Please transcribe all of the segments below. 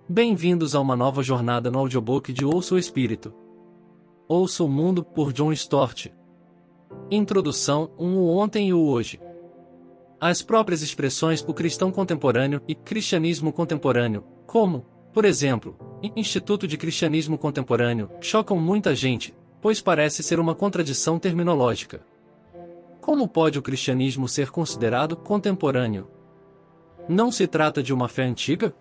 Bem-vindos a uma nova jornada no audiobook de Ouça o Espírito. Ouça o Mundo, por John Stott. Introdução: o ontem e o hoje. As próprias expressões o cristão contemporâneo e cristianismo contemporâneo, como, por exemplo, Instituto de Cristianismo Contemporâneo, chocam muita gente, pois parece ser uma contradição terminológica. Como pode o cristianismo ser considerado contemporâneo? Não se trata de uma fé antiga?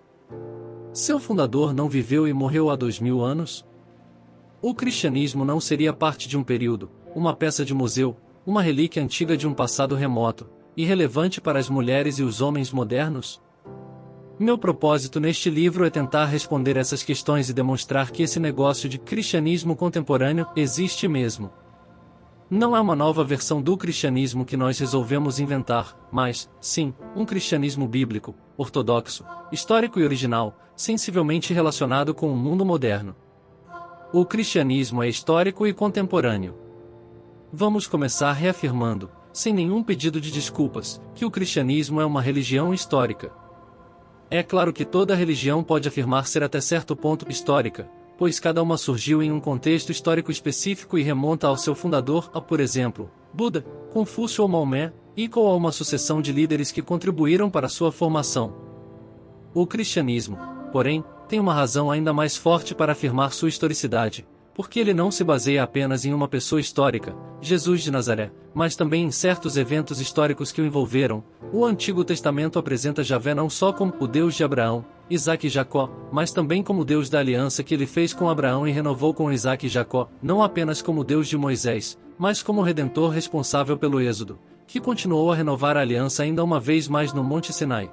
Seu fundador não viveu e morreu há 2000 anos? O cristianismo não seria parte de um período, uma peça de museu, uma relíquia antiga de um passado remoto, irrelevante para as mulheres e os homens modernos? Meu propósito neste livro é tentar responder essas questões e demonstrar que esse negócio de cristianismo contemporâneo existe mesmo. Não é uma nova versão do cristianismo que nós resolvemos inventar, mas, sim, um cristianismo bíblico, ortodoxo, histórico e original, sensivelmente relacionado com o mundo moderno. O cristianismo é histórico e contemporâneo. Vamos começar reafirmando, sem nenhum pedido de desculpas, que o cristianismo é uma religião histórica. É claro que toda religião pode afirmar ser até certo ponto histórica, pois cada uma surgiu em um contexto histórico específico e remonta ao seu fundador, a, por exemplo, Buda, Confúcio ou Maomé, e a uma sucessão de líderes que contribuíram para sua formação. O cristianismo, porém, tem uma razão ainda mais forte para afirmar sua historicidade, porque ele não se baseia apenas em uma pessoa histórica, Jesus de Nazaré, mas também em certos eventos históricos que o envolveram. O Antigo Testamento apresenta Javé não só como o Deus de Abraão, Isaque e Jacó, mas também como o Deus da aliança que ele fez com Abraão e renovou com Isaque e Jacó, não apenas como o Deus de Moisés, mas como o Redentor responsável pelo Êxodo, que continuou a renovar a aliança ainda uma vez mais no Monte Sinai.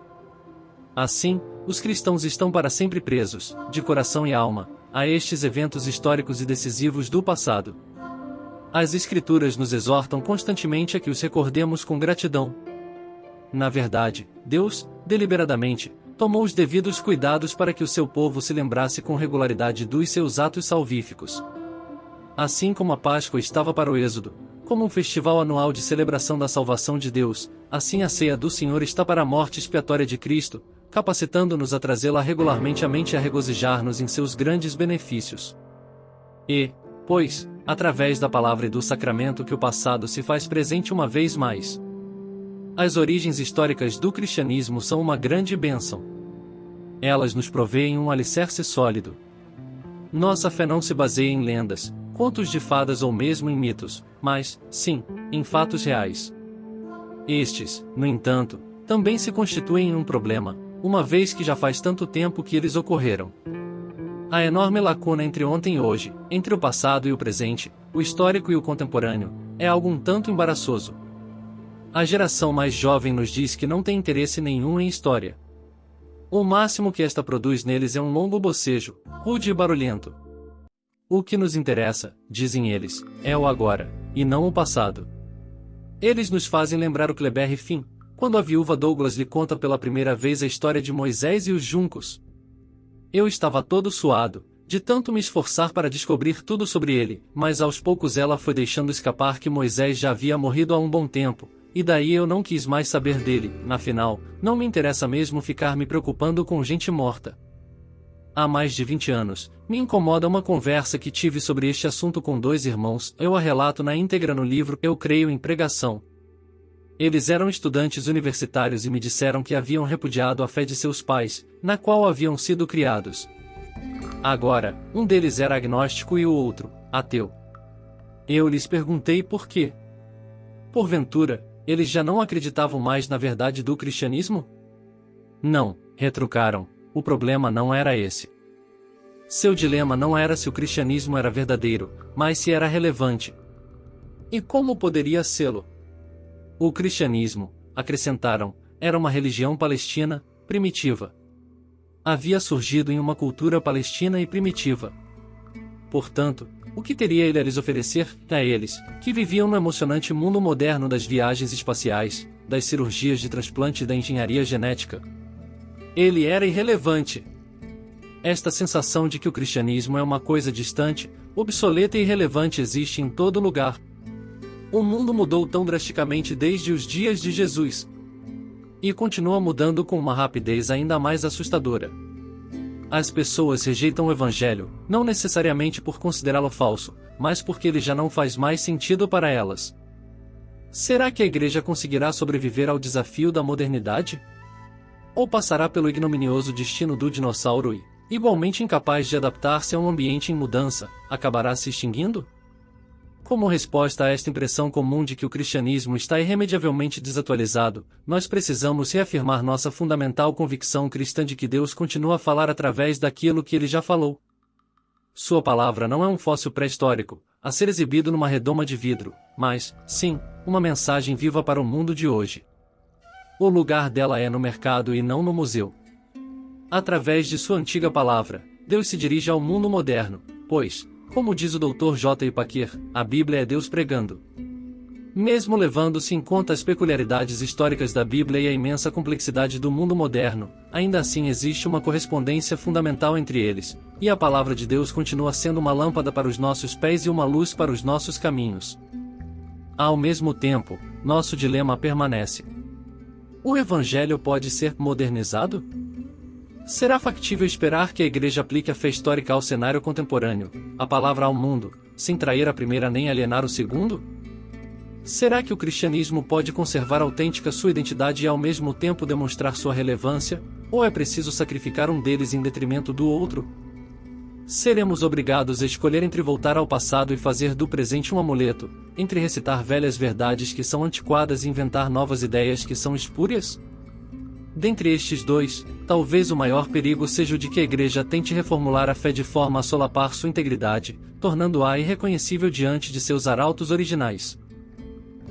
Assim, os cristãos estão para sempre presos, de coração e alma, a estes eventos históricos e decisivos do passado. As Escrituras nos exortam constantemente a que os recordemos com gratidão. Na verdade, Deus, deliberadamente, tomou os devidos cuidados para que o seu povo se lembrasse com regularidade dos seus atos salvíficos. Assim como a Páscoa estava para o Êxodo, como um festival anual de celebração da salvação de Deus, assim a ceia do Senhor está para a morte expiatória de Cristo, capacitando-nos a trazê-la regularmente à mente e a regozijar-nos em seus grandes benefícios. E, pois, através da palavra e do sacramento que o passado se faz presente uma vez mais. As origens históricas do cristianismo são uma grande bênção. Elas nos proveem um alicerce sólido. Nossa fé não se baseia em lendas, contos de fadas ou mesmo em mitos, mas, sim, em fatos reais. Estes, no entanto, também se constituem um problema, uma vez que já faz tanto tempo que eles ocorreram. A enorme lacuna entre ontem e hoje, entre o passado e o presente, o histórico e o contemporâneo, é algo um tanto embaraçoso. A geração mais jovem nos diz que não tem interesse nenhum em história. O máximo que esta produz neles é um longo bocejo, rude e barulhento. O que nos interessa, dizem eles, é o agora, e não o passado. Eles nos fazem lembrar o Kleber Finn, quando a viúva Douglas lhe conta pela primeira vez a história de Moisés e os juncos. Eu estava todo suado, de tanto me esforçar para descobrir tudo sobre ele, mas aos poucos ela foi deixando escapar que Moisés já havia morrido há um bom tempo, e daí eu não quis mais saber dele. Afinal, não me interessa mesmo ficar me preocupando com gente morta. Há mais de 20 anos, me incomoda uma conversa que tive sobre este assunto com dois irmãos, eu a relato na íntegra no livro Eu Creio em Pregação. Eles eram estudantes universitários e me disseram que haviam repudiado a fé de seus pais, na qual haviam sido criados. Agora, um deles era agnóstico e o outro, ateu. Eu lhes perguntei por quê. Porventura, eles já não acreditavam mais na verdade do cristianismo? Não, retrucaram, o problema não era esse. Seu dilema não era se o cristianismo era verdadeiro, mas se era relevante. E como poderia sê-lo? O cristianismo, acrescentaram, era uma religião palestina, primitiva. Havia surgido em uma cultura palestina e primitiva. Portanto, o que teria ele a lhes oferecer, a eles, que viviam no emocionante mundo moderno das viagens espaciais, das cirurgias de transplante e da engenharia genética? Ele era irrelevante. Esta sensação de que o cristianismo é uma coisa distante, obsoleta e irrelevante existe em todo lugar. O mundo mudou tão drasticamente desde os dias de Jesus. E continua mudando com uma rapidez ainda mais assustadora. As pessoas rejeitam o Evangelho, não necessariamente por considerá-lo falso, mas porque ele já não faz mais sentido para elas. Será que a Igreja conseguirá sobreviver ao desafio da modernidade? Ou passará pelo ignominioso destino do dinossauro e, igualmente incapaz de adaptar-se a um ambiente em mudança, acabará se extinguindo? Como resposta a esta impressão comum de que o cristianismo está irremediavelmente desatualizado, nós precisamos reafirmar nossa fundamental convicção cristã de que Deus continua a falar através daquilo que ele já falou. Sua palavra não é um fóssil pré-histórico, a ser exibido numa redoma de vidro, mas, sim, uma mensagem viva para o mundo de hoje. O lugar dela é no mercado e não no museu. Através de sua antiga palavra, Deus se dirige ao mundo moderno, pois, como diz o Dr. J. Paquer, a Bíblia é Deus pregando. Mesmo levando-se em conta as peculiaridades históricas da Bíblia e a imensa complexidade do mundo moderno, ainda assim existe uma correspondência fundamental entre eles, e a palavra de Deus continua sendo uma lâmpada para os nossos pés e uma luz para os nossos caminhos. Ao mesmo tempo, nosso dilema permanece. O Evangelho pode ser modernizado? Será factível esperar que a Igreja aplique a fé histórica ao cenário contemporâneo, a palavra ao mundo, sem trair a primeira nem alienar o segundo? Será que o cristianismo pode conservar autêntica sua identidade e ao mesmo tempo demonstrar sua relevância, ou é preciso sacrificar um deles em detrimento do outro? Seremos obrigados a escolher entre voltar ao passado e fazer do presente um amuleto, entre recitar velhas verdades que são antiquadas e inventar novas ideias que são espúrias? Dentre estes dois, talvez o maior perigo seja o de que a Igreja tente reformular a fé de forma a solapar sua integridade, tornando-a irreconhecível diante de seus arautos originais.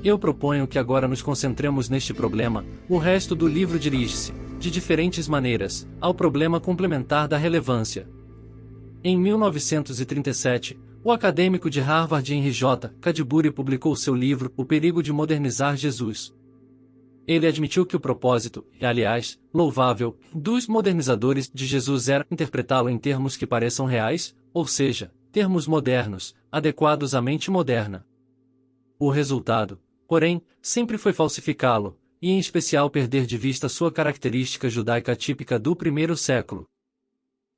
Eu proponho que agora nos concentremos neste problema. O resto do livro dirige-se, de diferentes maneiras, ao problema complementar da relevância. Em 1937, o acadêmico de Harvard Henry J. Cadbury publicou seu livro O Perigo de Modernizar Jesus. Ele admitiu que o propósito, e aliás, louvável, dos modernizadores de Jesus era interpretá-lo em termos que pareçam reais, ou seja, termos modernos, adequados à mente moderna. O resultado, porém, sempre foi falsificá-lo, e em especial perder de vista sua característica judaica típica do primeiro século.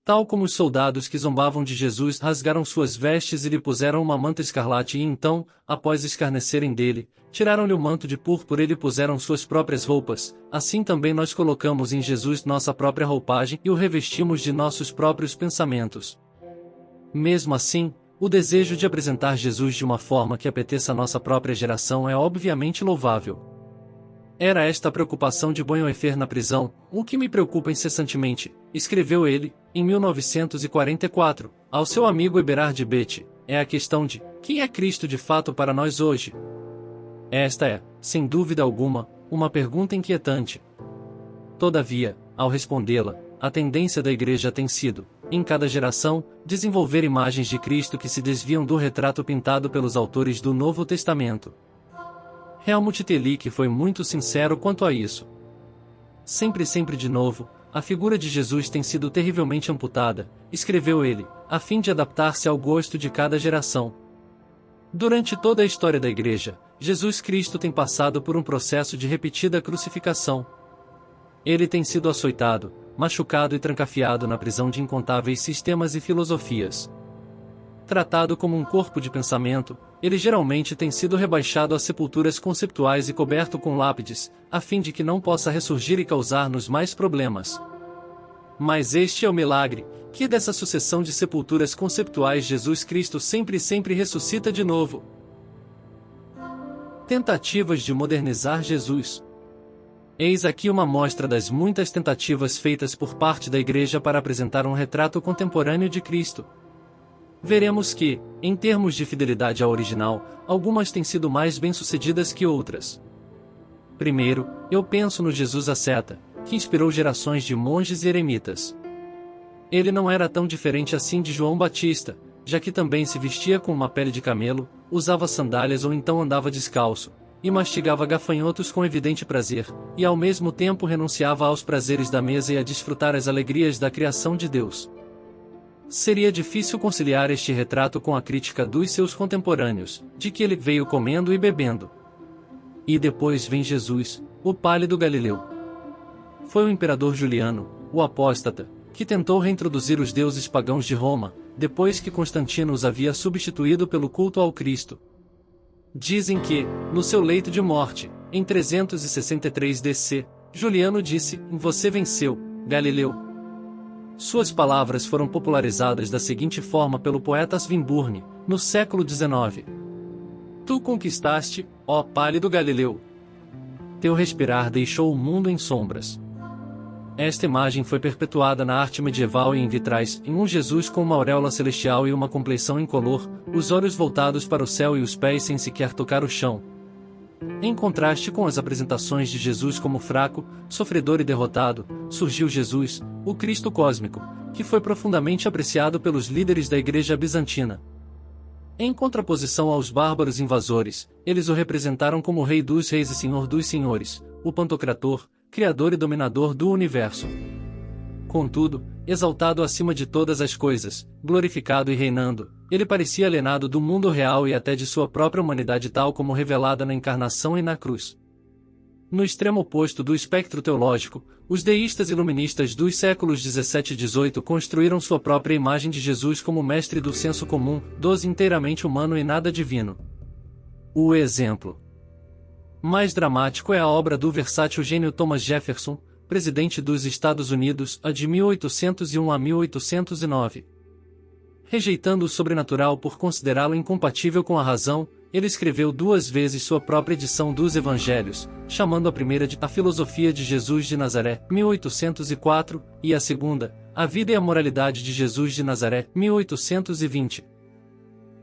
Tal como os soldados que zombavam de Jesus rasgaram suas vestes e lhe puseram uma manta escarlate e então, após escarnecerem dele, tiraram-lhe o manto de púrpura e lhe puseram suas próprias roupas, assim também nós colocamos em Jesus nossa própria roupagem e o revestimos de nossos próprios pensamentos. Mesmo assim, o desejo de apresentar Jesus de uma forma que apeteça a nossa própria geração é obviamente louvável. Era esta a preocupação de Bonhoeffer na prisão, o que me preocupa incessantemente, escreveu ele, em 1944, ao seu amigo Eberhard Bethe, é a questão de, quem é Cristo de fato para nós hoje? Esta é, sem dúvida alguma, uma pergunta inquietante. Todavia, ao respondê-la, a tendência da Igreja tem sido, em cada geração, desenvolver imagens de Cristo que se desviam do retrato pintado pelos autores do Novo Testamento. Helmut Tillich foi muito sincero quanto a isso. Sempre de novo, a figura de Jesus tem sido terrivelmente amputada, escreveu ele, a fim de adaptar-se ao gosto de cada geração. Durante toda a história da Igreja, Jesus Cristo tem passado por um processo de repetida crucificação. Ele tem sido açoitado, machucado e trancafiado na prisão de incontáveis sistemas e filosofias. Tratado como um corpo de pensamento, ele geralmente tem sido rebaixado a sepulturas conceptuais e coberto com lápides, a fim de que não possa ressurgir e causar-nos mais problemas. Mas este é o milagre, que dessa sucessão de sepulturas conceptuais Jesus Cristo sempre ressuscita de novo. Tentativas de modernizar Jesus. Eis aqui uma amostra das muitas tentativas feitas por parte da Igreja para apresentar um retrato contemporâneo de Cristo. Veremos que, em termos de fidelidade ao original, algumas têm sido mais bem-sucedidas que outras. Primeiro, eu penso no Jesus asceta, que inspirou gerações de monges e eremitas. Ele não era tão diferente assim de João Batista, já que também se vestia com uma pele de camelo, usava sandálias ou então andava descalço, e mastigava gafanhotos com evidente prazer, e ao mesmo tempo renunciava aos prazeres da mesa e a desfrutar as alegrias da criação de Deus. Seria difícil conciliar este retrato com a crítica dos seus contemporâneos, de que ele veio comendo e bebendo. E depois vem Jesus, o pálido Galileu. Foi o imperador Juliano, o apóstata, que tentou reintroduzir os deuses pagãos de Roma, depois que Constantino os havia substituído pelo culto ao Cristo. Dizem que, no seu leito de morte, em 363 DC, Juliano disse: "Você venceu, Galileu." Suas palavras foram popularizadas da seguinte forma pelo poeta Swinburne, no século XIX. "Tu conquistaste, ó pálido Galileu. Teu respirar deixou o mundo em sombras." Esta imagem foi perpetuada na arte medieval e em vitrais, em um Jesus com uma auréola celestial e uma compleição incolor, os olhos voltados para o céu e os pés sem sequer tocar o chão. Em contraste com as apresentações de Jesus como fraco, sofredor e derrotado, surgiu Jesus, o Cristo cósmico, que foi profundamente apreciado pelos líderes da Igreja Bizantina. Em contraposição aos bárbaros invasores, eles o representaram como Rei dos Reis e Senhor dos Senhores, o Pantocrator, Criador e Dominador do Universo. Contudo, exaltado acima de todas as coisas, glorificado e reinando, ele parecia alienado do mundo real e até de sua própria humanidade tal como revelada na encarnação e na cruz. No extremo oposto do espectro teológico, os deístas iluministas dos séculos 17 e 18 construíram sua própria imagem de Jesus como mestre do senso comum, doze inteiramente humano e nada divino. O exemplo mais dramático é a obra do versátil gênio Thomas Jefferson, presidente dos Estados Unidos, de 1801 a 1809. Rejeitando o sobrenatural por considerá-lo incompatível com a razão, ele escreveu 2 vezes sua própria edição dos Evangelhos, chamando a primeira de A Filosofia de Jesus de Nazaré, 1804, e a segunda, A Vida e a Moralidade de Jesus de Nazaré, 1820.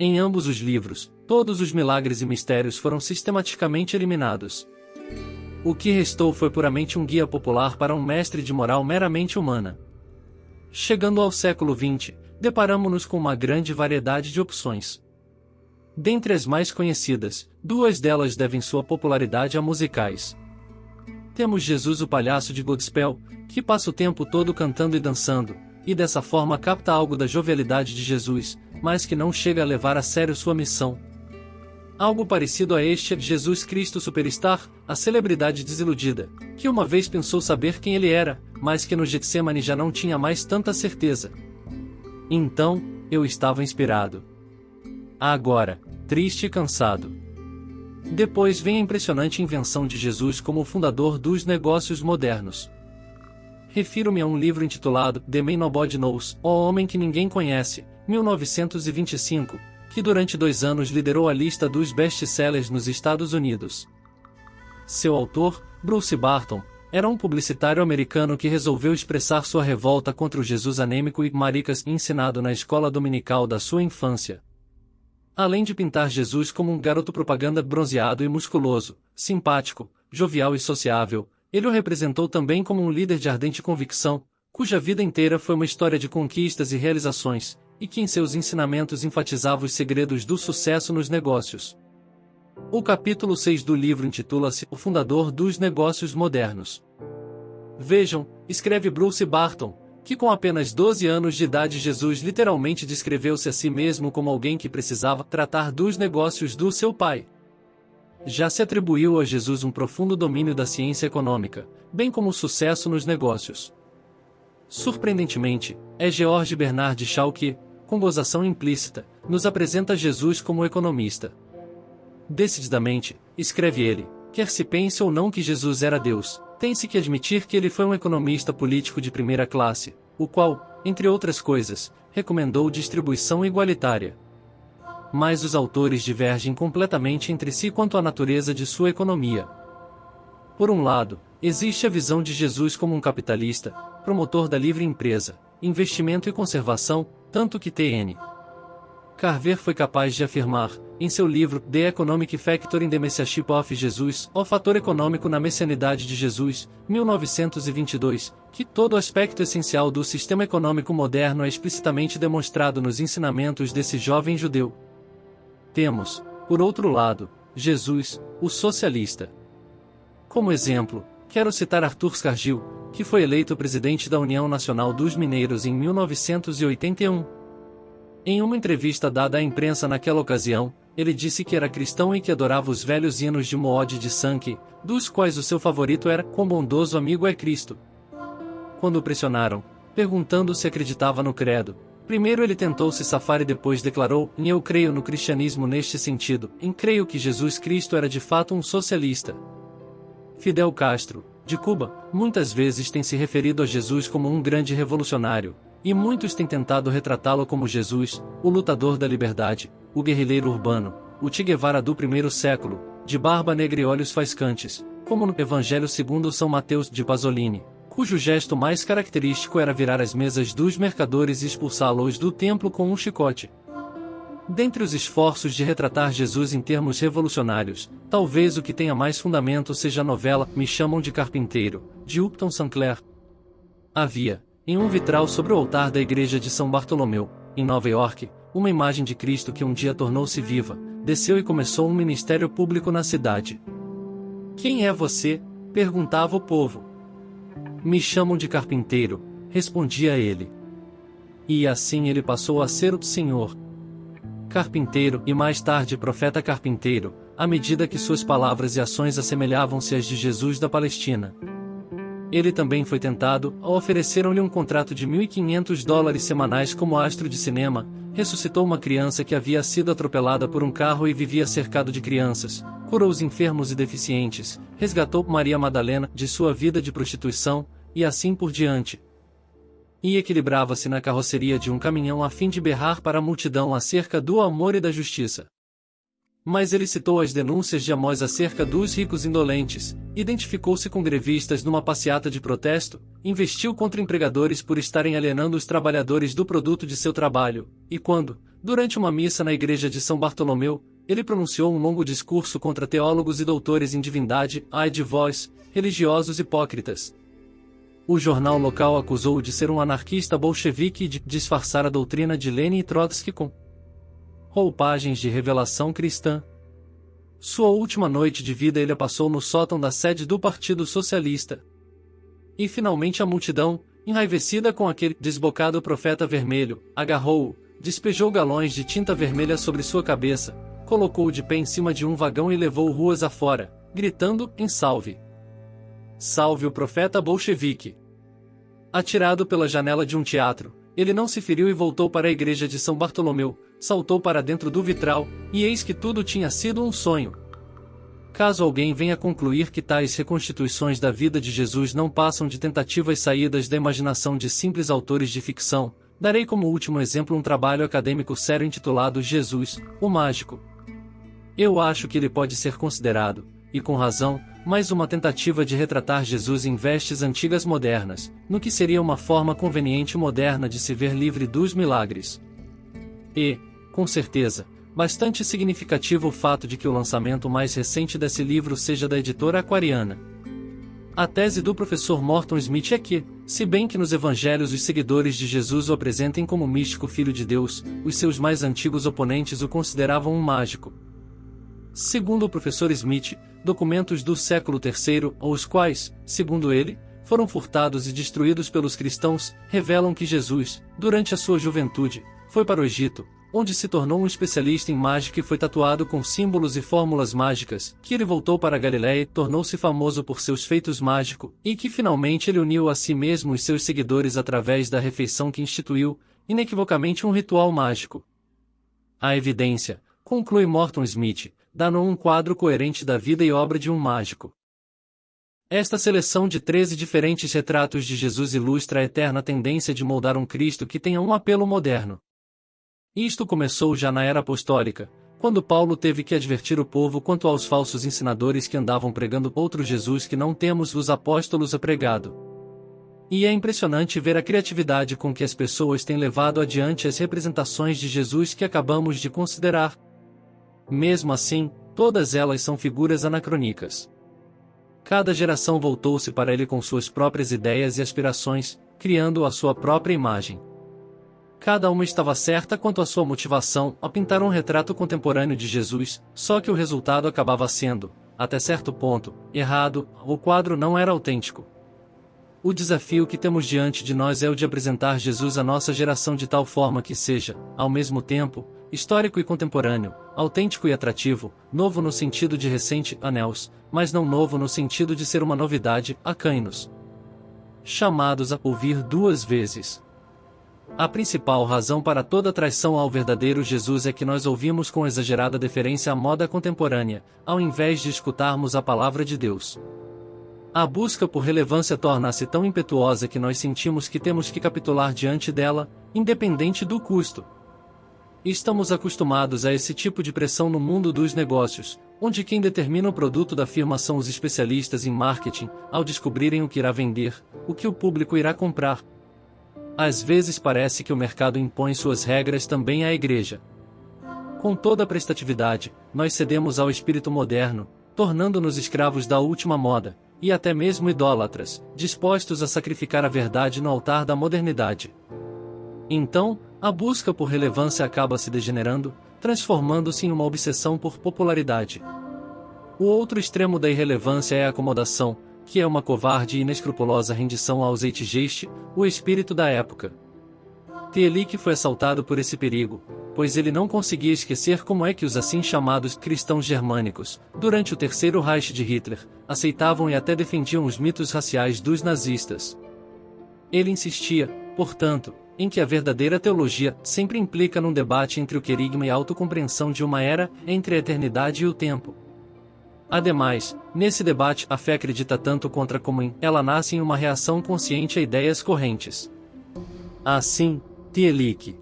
Em ambos os livros, todos os milagres e mistérios foram sistematicamente eliminados. O que restou foi puramente um guia popular para um mestre de moral meramente humana. Chegando ao século XX, deparamo-nos com uma grande variedade de opções. Dentre as mais conhecidas, 2 delas devem sua popularidade a musicais. Temos Jesus o Palhaço de Godspell, que passa o tempo todo cantando e dançando, e dessa forma capta algo da jovialidade de Jesus, mas que não chega a levar a sério sua missão. Algo parecido a este é Jesus Cristo Superstar, a celebridade desiludida, que uma vez pensou saber quem ele era, mas que no Getsemane já não tinha mais tanta certeza. Então, eu estava inspirado. Agora, triste e cansado. Depois vem a impressionante invenção de Jesus como o fundador dos negócios modernos. Refiro-me a um livro intitulado The Man Nobody Knows, O Homem que Ninguém Conhece, 1925, que durante 2 anos liderou a lista dos best-sellers nos Estados Unidos. Seu autor, Bruce Barton, era um publicitário americano que resolveu expressar sua revolta contra o Jesus anêmico e maricas ensinado na escola dominical da sua infância. Além de pintar Jesus como um garoto propaganda bronzeado e musculoso, simpático, jovial e sociável, ele o representou também como um líder de ardente convicção, cuja vida inteira foi uma história de conquistas e realizações, e que em seus ensinamentos enfatizava os segredos do sucesso nos negócios. O capítulo 6 do livro intitula-se O Fundador dos Negócios Modernos. Vejam, escreve Bruce Barton, que com apenas 12 anos de idade Jesus literalmente descreveu-se a si mesmo como alguém que precisava tratar dos negócios do seu pai. Já se atribuiu a Jesus um profundo domínio da ciência econômica, bem como o sucesso nos negócios. Surpreendentemente, é George Bernard Shaw que, com gozação implícita, nos apresenta Jesus como economista. Decididamente, escreve ele, quer se pense ou não que Jesus era Deus, tem-se que admitir que ele foi um economista político de primeira classe, o qual, entre outras coisas, recomendou distribuição igualitária. Mas os autores divergem completamente entre si quanto à natureza de sua economia. Por um lado, existe a visão de Jesus como um capitalista, promotor da livre empresa, investimento e conservação, tanto que T.N. Carver foi capaz de afirmar, em seu livro The Economic Factor in the Messiahship of Jesus, O Fator Econômico na Messianidade de Jesus, 1922, que todo aspecto essencial do sistema econômico moderno é explicitamente demonstrado nos ensinamentos desse jovem judeu. Temos, por outro lado, Jesus, o socialista. Como exemplo, quero citar Arthur Scargill, que foi eleito presidente da União Nacional dos Mineiros em 1981. Em uma entrevista dada à imprensa naquela ocasião, ele disse que era cristão e que adorava os velhos hinos de Moody de Sankey, dos quais o seu favorito era "Quão bondoso amigo é Cristo". Quando o pressionaram, perguntando se acreditava no credo. Primeiro ele tentou se safar e depois declarou: eu creio no cristianismo neste sentido, creio que Jesus Cristo era de fato um socialista. Fidel Castro, de Cuba, muitas vezes tem se referido a Jesus como um grande revolucionário, e muitos têm tentado retratá-lo como Jesus, o lutador da liberdade, o guerrilheiro urbano, o Che Guevara do primeiro século, de barba negra e olhos faiscantes, como no Evangelho segundo São Mateus de Pasolini, cujo gesto mais característico era virar as mesas dos mercadores e expulsá-los do templo com um chicote. Dentre os esforços de retratar Jesus em termos revolucionários, talvez o que tenha mais fundamento seja a novela Me Chamam de Carpinteiro, de Upton Sinclair. Havia, em um vitral sobre o altar da igreja de São Bartolomeu, em Nova York, uma imagem de Cristo que um dia tornou-se viva, desceu e começou um ministério público na cidade. Quem é você? Perguntava o povo. Me chamam de carpinteiro, respondia ele. E assim ele passou a ser o Senhor Carpinteiro e mais tarde Profeta Carpinteiro, à medida que suas palavras e ações assemelhavam-se às de Jesus da Palestina. Ele também foi tentado, ofereceram-lhe um contrato de $1.500 semanais como astro de cinema, ressuscitou uma criança que havia sido atropelada por um carro e vivia cercado de crianças, curou os enfermos e deficientes, resgatou Maria Madalena de sua vida de prostituição, e assim por diante. E equilibrava-se na carroceria de um caminhão a fim de berrar para a multidão acerca do amor e da justiça. Mas ele citou as denúncias de Amós acerca dos ricos indolentes, identificou-se com grevistas numa passeata de protesto, investiu contra empregadores por estarem alienando os trabalhadores do produto de seu trabalho, e quando, durante uma missa na igreja de São Bartolomeu, ele pronunciou um longo discurso contra teólogos e doutores em divindade, ai de vós, religiosos hipócritas. O jornal local acusou-o de ser um anarquista bolchevique e de disfarçar a doutrina de Lenin e Trotsky com roupagens de revelação cristã. Sua última noite de vida ele a passou no sótão da sede do Partido Socialista. E finalmente a multidão, enraivecida com aquele desbocado profeta vermelho, agarrou-o, despejou galões de tinta vermelha sobre sua cabeça, colocou-o de pé em cima de um vagão e levou-o ruas afora, gritando em salve. Salve o profeta bolchevique! Atirado pela janela de um teatro, ele não se feriu e voltou para a igreja de São Bartolomeu, saltou para dentro do vitral, e eis que tudo tinha sido um sonho. Caso alguém venha concluir que tais reconstituições da vida de Jesus não passam de tentativas saídas da imaginação de simples autores de ficção, darei como último exemplo um trabalho acadêmico sério intitulado Jesus, o Mágico. Eu acho que ele pode ser considerado, e com razão, mais uma tentativa de retratar Jesus em vestes antigas modernas, no que seria uma forma conveniente moderna de se ver livre dos milagres. E, com certeza, bastante significativo o fato de que o lançamento mais recente desse livro seja da editora Aquariana. A tese do professor Morton Smith é que, se bem que nos evangelhos os seguidores de Jesus o apresentem como místico filho de Deus, os seus mais antigos oponentes o consideravam um mágico. Segundo o professor Smith, documentos do século III, os quais, segundo ele, foram furtados e destruídos pelos cristãos, revelam que Jesus, durante a sua juventude, foi para o Egito, onde se tornou um especialista em mágica e foi tatuado com símbolos e fórmulas mágicas, que ele voltou para a Galiléia e tornou-se famoso por seus feitos mágicos, e que finalmente ele uniu a si mesmo os seus seguidores através da refeição que instituiu, inequivocamente um ritual mágico. A evidência, conclui Morton Smith, dá-nos um quadro coerente da vida e obra de um mágico. Esta seleção de 13 diferentes retratos de Jesus ilustra a eterna tendência de moldar um Cristo que tenha um apelo moderno. Isto começou já na era apostólica, quando Paulo teve que advertir o povo quanto aos falsos ensinadores que andavam pregando outro Jesus que não temos os apóstolos a pregado. E é impressionante ver a criatividade com que as pessoas têm levado adiante as representações de Jesus que acabamos de considerar. Mesmo assim, todas elas são figuras anacrônicas. Cada geração voltou-se para ele com suas próprias ideias e aspirações, criando a sua própria imagem. Cada uma estava certa quanto à sua motivação a pintar um retrato contemporâneo de Jesus, só que o resultado acabava sendo, até certo ponto, errado, o quadro não era autêntico. O desafio que temos diante de nós é o de apresentar Jesus à nossa geração de tal forma que seja, ao mesmo tempo, histórico e contemporâneo, autêntico e atrativo, novo no sentido de recente, anéus, mas não novo no sentido de ser uma novidade, acanhos. chamados a ouvir 2 vezes. A principal razão para toda traição ao verdadeiro Jesus é que nós ouvimos com exagerada deferência a moda contemporânea, ao invés de escutarmos a palavra de Deus. A busca por relevância torna-se tão impetuosa que nós sentimos que temos que capitular diante dela, independente do custo. Estamos acostumados a esse tipo de pressão no mundo dos negócios, onde quem determina o produto da firma são os especialistas em marketing, ao descobrirem o que irá vender, o que o público irá comprar. Às vezes parece que o mercado impõe suas regras também à igreja. Com toda a prestatividade, nós cedemos ao espírito moderno, tornando-nos escravos da última moda, e até mesmo idólatras, dispostos a sacrificar a verdade no altar da modernidade. Então, a busca por relevância acaba se degenerando, transformando-se em uma obsessão por popularidade. O outro extremo da irrelevância é a acomodação, que é uma covarde e inescrupulosa rendição ao Zeitgeist, o espírito da época. Tillich foi assaltado por esse perigo, pois ele não conseguia esquecer como é que os assim chamados cristãos germânicos, durante o Terceiro Reich de Hitler, aceitavam e até defendiam os mitos raciais dos nazistas. Ele insistia, portanto, em que a verdadeira teologia sempre implica num debate entre o querigma e a autocompreensão de uma era, entre a eternidade e o tempo. Ademais, nesse debate a fé acredita tanto contra como em ela nasce em uma reação consciente a ideias correntes. Assim, Tillich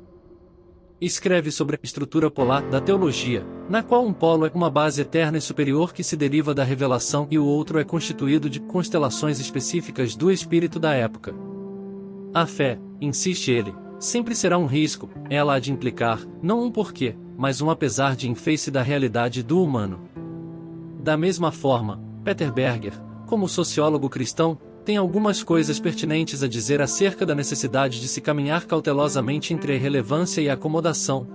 escreve sobre a estrutura polar da teologia, na qual um polo é uma base eterna e superior que se deriva da revelação e o outro é constituído de constelações específicas do espírito da época. A fé, insiste ele, sempre será um risco, ela há de implicar, não um porquê, mas um apesar de em face da realidade do humano. Da mesma forma, Peter Berger, como sociólogo cristão, tem algumas coisas pertinentes a dizer acerca da necessidade de se caminhar cautelosamente entre a irrelevância e a acomodação.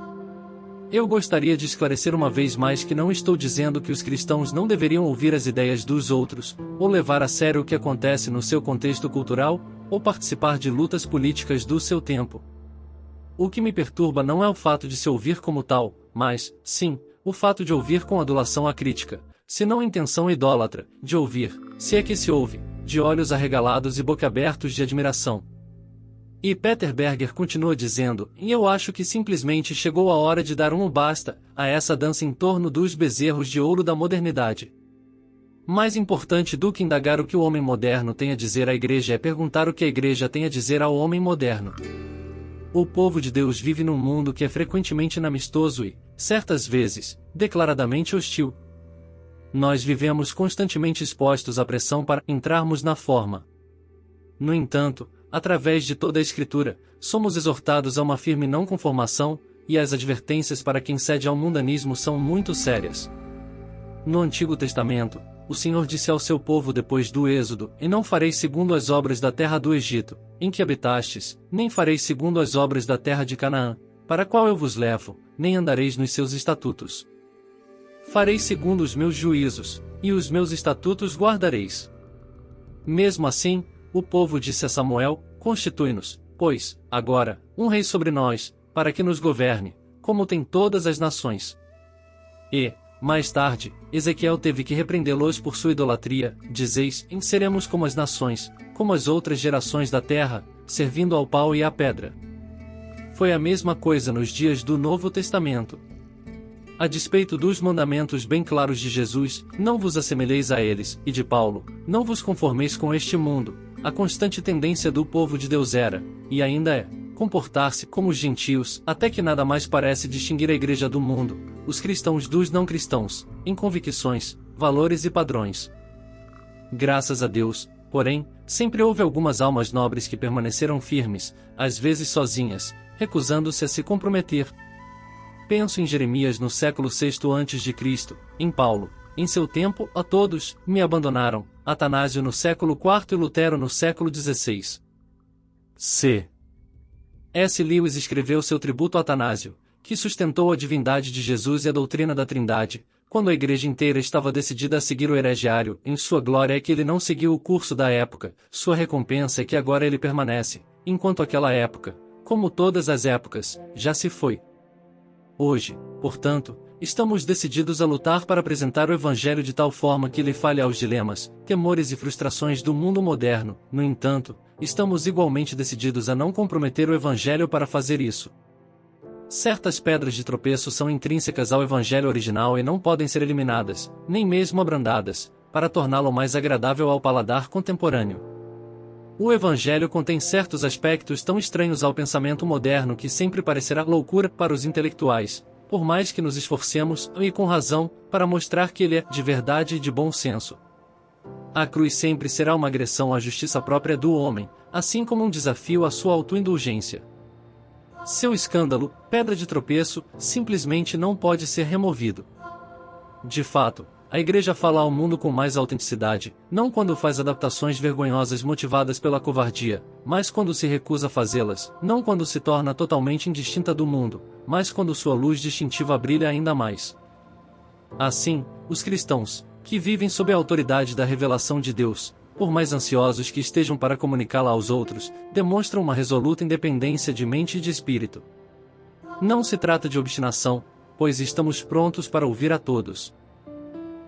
Eu gostaria de esclarecer uma vez mais que não estou dizendo que os cristãos não deveriam ouvir as ideias dos outros, ou levar a sério o que acontece no seu contexto cultural, ou participar de lutas políticas do seu tempo. O que me perturba não é o fato de se ouvir como tal, mas, sim, o fato de ouvir com adulação a crítica, se não intenção idólatra, de ouvir, se é que se ouve, de olhos arregalados e boquiabertos de admiração. E Peter Berger continua dizendo, e eu acho que simplesmente chegou a hora de dar um basta a essa dança em torno dos bezerros de ouro da modernidade. Mais importante do que indagar o que o homem moderno tem a dizer à igreja é perguntar o que a igreja tem a dizer ao homem moderno. O povo de Deus vive num mundo que é frequentemente inamistoso e, certas vezes, declaradamente hostil. Nós vivemos constantemente expostos à pressão para entrarmos na forma. No entanto, através de toda a Escritura, somos exortados a uma firme não conformação, e as advertências para quem cede ao mundanismo são muito sérias. No Antigo Testamento, o Senhor disse ao seu povo depois do Êxodo, e não fareis segundo as obras da terra do Egito, em que habitastes, nem fareis segundo as obras da terra de Canaã, para a qual eu vos levo, nem andareis nos seus estatutos. Fareis segundo os meus juízos, e os meus estatutos guardareis. Mesmo assim, o povo disse a Samuel, constitui-nos, pois, agora, um rei sobre nós, para que nos governe, como tem todas as nações. E, mais tarde, Ezequiel teve que repreendê-los por sua idolatria, dizeis, seremos como as nações, como as outras gerações da terra, servindo ao pau e à pedra. Foi a mesma coisa nos dias do Novo Testamento. A despeito dos mandamentos bem claros de Jesus, não vos assemelheis a eles, e de Paulo, não vos conformeis com este mundo, a constante tendência do povo de Deus era, e ainda é, comportar-se como os gentios, até que nada mais parece distinguir a igreja do mundo, os cristãos dos não cristãos, em convicções, valores e padrões. Graças a Deus, porém, sempre houve algumas almas nobres que permaneceram firmes, às vezes sozinhas, recusando-se a se comprometer. Penso em Jeremias no século VI a.C., em Paulo, em seu tempo, a todos, me abandonaram, Atanásio no século IV e Lutero no século XVI. C. S. Lewis escreveu seu tributo a Atanásio, que sustentou a divindade de Jesus e a doutrina da Trindade, quando a igreja inteira estava decidida a seguir o heregiário. Em sua glória é que ele não seguiu o curso da época, sua recompensa é que agora ele permanece, enquanto aquela época, como todas as épocas, já se foi. Hoje, portanto, estamos decididos a lutar para apresentar o Evangelho de tal forma que ele fale aos dilemas, temores e frustrações do mundo moderno. No entanto, estamos igualmente decididos a não comprometer o Evangelho para fazer isso. Certas pedras de tropeço são intrínsecas ao Evangelho original e não podem ser eliminadas, nem mesmo abrandadas, para torná-lo mais agradável ao paladar contemporâneo. O Evangelho contém certos aspectos tão estranhos ao pensamento moderno que sempre parecerá loucura para os intelectuais, por mais que nos esforcemos, e com razão, para mostrar que ele é de verdade e de bom senso. A cruz sempre será uma agressão à justiça própria do homem, assim como um desafio à sua autoindulgência. Seu escândalo, pedra de tropeço, simplesmente não pode ser removido. De fato, a Igreja fala ao mundo com mais autenticidade, não quando faz adaptações vergonhosas motivadas pela covardia, mas quando se recusa a fazê-las, não quando se torna totalmente indistinta do mundo, mas quando sua luz distintiva brilha ainda mais. Assim, os cristãos, que vivem sob a autoridade da revelação de Deus, por mais ansiosos que estejam para comunicá-la aos outros, demonstram uma resoluta independência de mente e de espírito. Não se trata de obstinação, pois estamos prontos para ouvir a todos.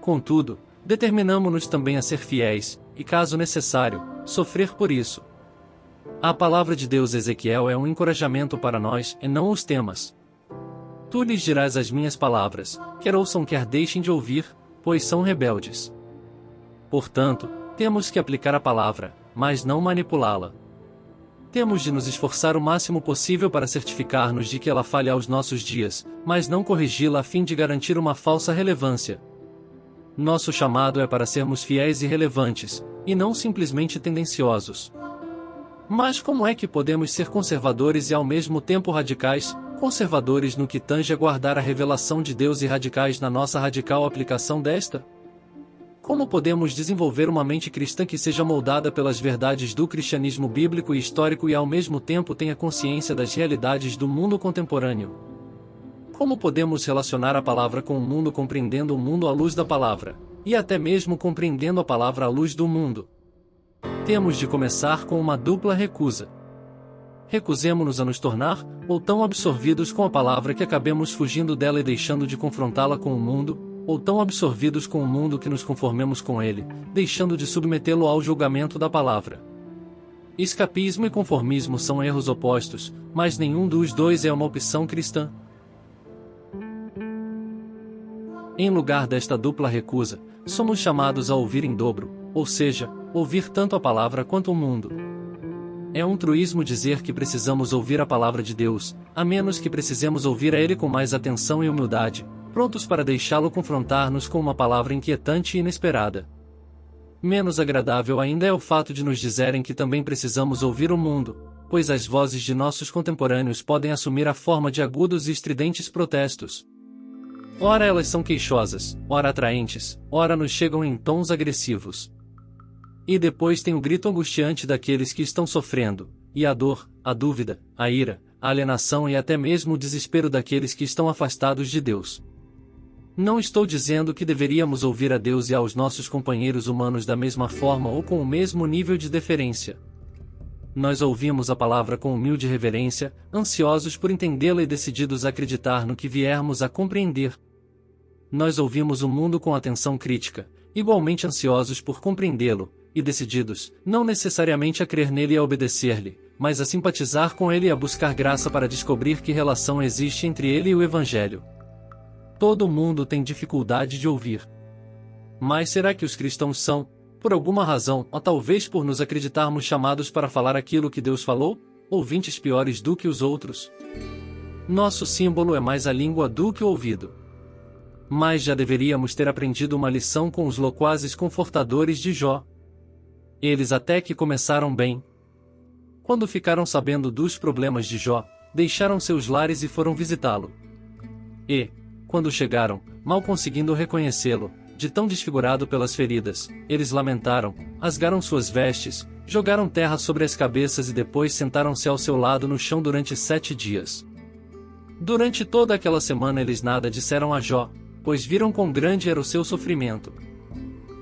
Contudo, determinamo-nos também a ser fiéis, e caso necessário, sofrer por isso. A palavra de Deus Ezequiel é um encorajamento para nós, e não os temas. Tu lhes dirás as minhas palavras, quer ouçam quer deixem de ouvir, pois são rebeldes. Portanto, temos que aplicar a palavra, mas não manipulá-la. Temos de nos esforçar o máximo possível para certificar-nos de que ela fale aos nossos dias, mas não corrigi-la a fim de garantir uma falsa relevância. Nosso chamado é para sermos fiéis e relevantes, e não simplesmente tendenciosos. Mas como é que podemos ser conservadores e ao mesmo tempo radicais, conservadores no que tange a guardar a revelação de Deus e radicais na nossa radical aplicação desta? Como podemos desenvolver uma mente cristã que seja moldada pelas verdades do cristianismo bíblico e histórico e ao mesmo tempo tenha consciência das realidades do mundo contemporâneo? Como podemos relacionar a palavra com o mundo compreendendo o mundo à luz da palavra, e até mesmo compreendendo a palavra à luz do mundo? Temos de começar com uma dupla recusa. Recusemo-nos a nos tornar, ou tão absorvidos com a palavra que acabemos fugindo dela e deixando de confrontá-la com o mundo, ou tão absorvidos com o mundo que nos conformemos com ele, deixando de submetê-lo ao julgamento da palavra. Escapismo e conformismo são erros opostos, mas nenhum dos dois é uma opção cristã. Em lugar desta dupla recusa, somos chamados a ouvir em dobro, ou seja, ouvir tanto a palavra quanto o mundo. É um truísmo dizer que precisamos ouvir a palavra de Deus, a menos que precisemos ouvir a Ele com mais atenção e humildade, prontos para deixá-lo confrontar-nos com uma palavra inquietante e inesperada. Menos agradável ainda é o fato de nos dizerem que também precisamos ouvir o mundo, pois as vozes de nossos contemporâneos podem assumir a forma de agudos e estridentes protestos. Ora elas são queixosas, ora atraentes, ora nos chegam em tons agressivos. E depois tem o grito angustiante daqueles que estão sofrendo, e a dor, a dúvida, a ira, a alienação e até mesmo o desespero daqueles que estão afastados de Deus. Não estou dizendo que deveríamos ouvir a Deus e aos nossos companheiros humanos da mesma forma ou com o mesmo nível de deferência. Nós ouvimos a palavra com humilde reverência, ansiosos por entendê-la e decididos a acreditar no que viermos a compreender. Nós ouvimos o mundo com atenção crítica, igualmente ansiosos por compreendê-lo, e decididos, não necessariamente a crer nele e a obedecer-lhe, mas a simpatizar com ele e a buscar graça para descobrir que relação existe entre ele e o Evangelho. Todo mundo tem dificuldade de ouvir. Mas será que os cristãos são, por alguma razão, ou talvez por nos acreditarmos chamados para falar aquilo que Deus falou, ouvintes piores do que os outros? Nosso símbolo é mais a língua do que o ouvido. Mas já deveríamos ter aprendido uma lição com os loquazes confortadores de Jó. Eles até que começaram bem. Quando ficaram sabendo dos problemas de Jó, deixaram seus lares e foram visitá-lo. E, quando chegaram, mal conseguindo reconhecê-lo, de tão desfigurado pelas feridas, eles lamentaram, rasgaram suas vestes, jogaram terra sobre as cabeças e depois sentaram-se ao seu lado no chão durante 7 dias. Durante toda aquela semana eles nada disseram a Jó, pois viram quão grande era o seu sofrimento.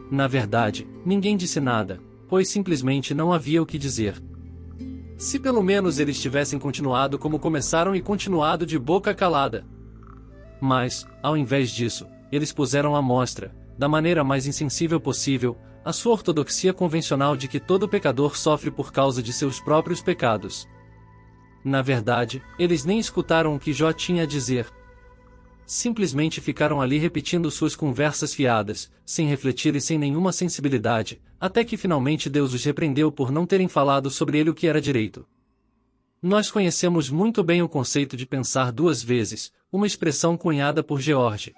Na verdade, ninguém disse nada, pois simplesmente não havia o que dizer. Se pelo menos eles tivessem continuado como começaram e continuado de boca calada. Mas, ao invés disso, eles puseram à mostra, da maneira mais insensível possível, a sua ortodoxia convencional de que todo pecador sofre por causa de seus próprios pecados. Na verdade, eles nem escutaram o que Jó tinha a dizer. Simplesmente ficaram ali repetindo suas conversas fiadas, sem refletir e sem nenhuma sensibilidade, até que finalmente Deus os repreendeu por não terem falado sobre ele o que era direito. Nós conhecemos muito bem o conceito de pensar duas vezes, uma expressão cunhada por George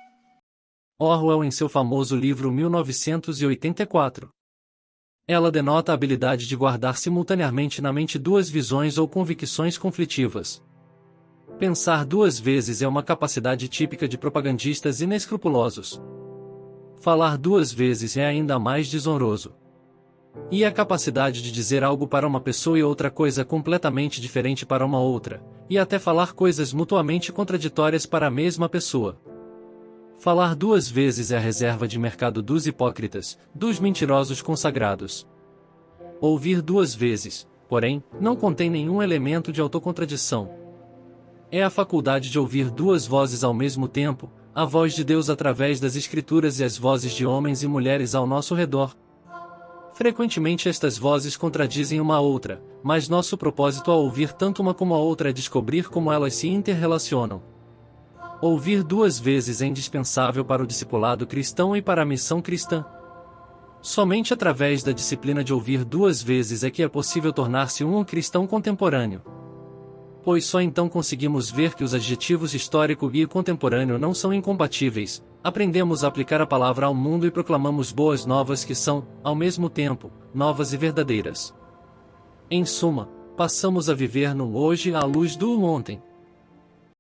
Orwell em seu famoso livro 1984. Ela denota a habilidade de guardar simultaneamente na mente duas visões ou convicções conflitivas. Pensar duas vezes é uma capacidade típica de propagandistas inescrupulosos. Falar duas vezes é ainda mais desonroso. E a capacidade de dizer algo para uma pessoa e outra coisa completamente diferente para uma outra, e até falar coisas mutuamente contraditórias para a mesma pessoa. Falar duas vezes é a reserva de mercado dos hipócritas, dos mentirosos consagrados. Ouvir duas vezes, porém, não contém nenhum elemento de autocontradição. É a faculdade de ouvir duas vozes ao mesmo tempo, a voz de Deus através das Escrituras e as vozes de homens e mulheres ao nosso redor. Frequentemente estas vozes contradizem uma a outra, mas nosso propósito ao ouvir tanto uma como a outra é descobrir como elas se interrelacionam. Ouvir duas vezes é indispensável para o discipulado cristão e para a missão cristã. Somente através da disciplina de ouvir duas vezes é que é possível tornar-se um cristão contemporâneo. Pois só então conseguimos ver que os adjetivos histórico e contemporâneo não são incompatíveis, aprendemos a aplicar a palavra ao mundo e proclamamos boas novas que são, ao mesmo tempo, novas e verdadeiras. Em suma, passamos a viver no hoje à luz do ontem.